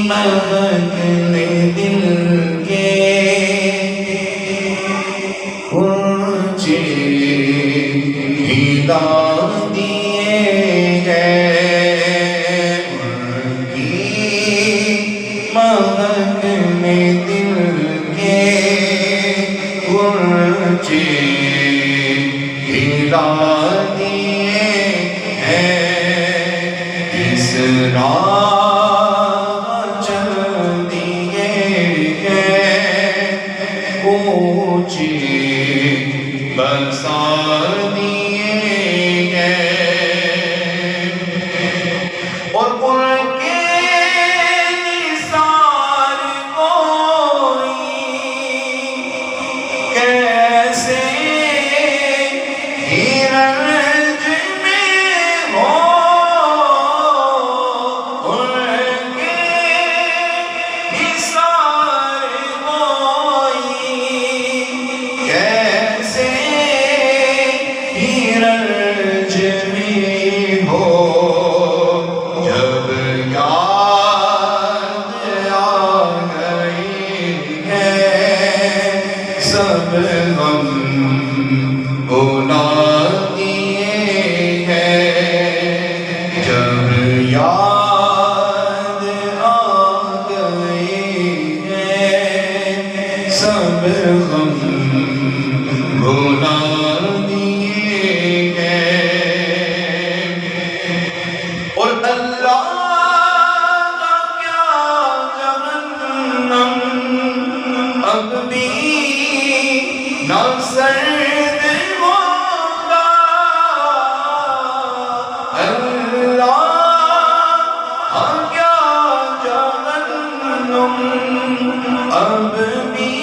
مہکنے دل کے اونچے ہلا دیے گئے ان کی مہکنے دل کے اونچے ہلا دیے ہیں اس راہ چل دیے ہیں اونچی بسا دیے ہیں اور ان کے نثار کوئی کیسے ہیرج میں ہو ان کے نثار کوئی کیسے ہیرج میں ہو جب یاد آ گئی ہے سب غم بھلا دیے ہیں جب یاد آ گئی ہے سب غم بھلا دیے ہیں اور اللہ کا کیا جہنم اب بھی نہ سرد ہوگا اللہ کا کیا جہنم اب بھی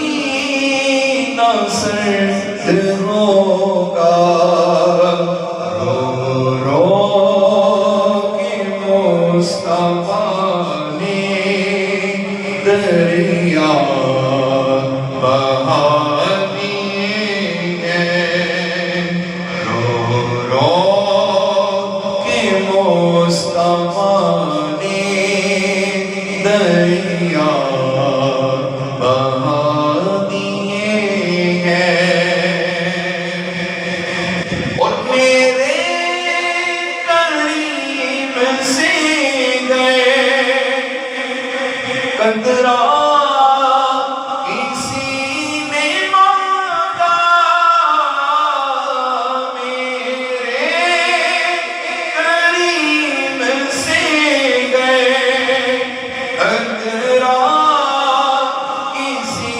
نہ سرد ہوگا رو رو کے مصطفیٰ نے دریا بہا دیے ہیں رو رو کے مصطفیٰ نے دریا بہا دیے ہیں اور میرے قریب سے گئے قطرہ کسی نے مانگا میرے قریب سے گئے قطرہ کسی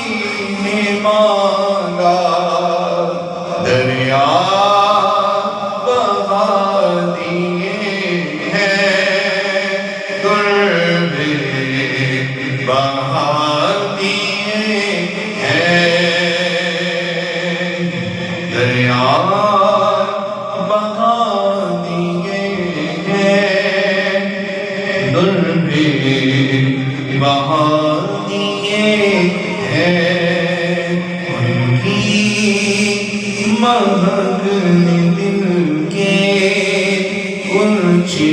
نے مانگا دریا بہا دیے ہیں دربے بہا دیے ہیں دریا بہا دیے ہیں دربے بہا دیے ہیں ان کی مہکنے دل کے اونچے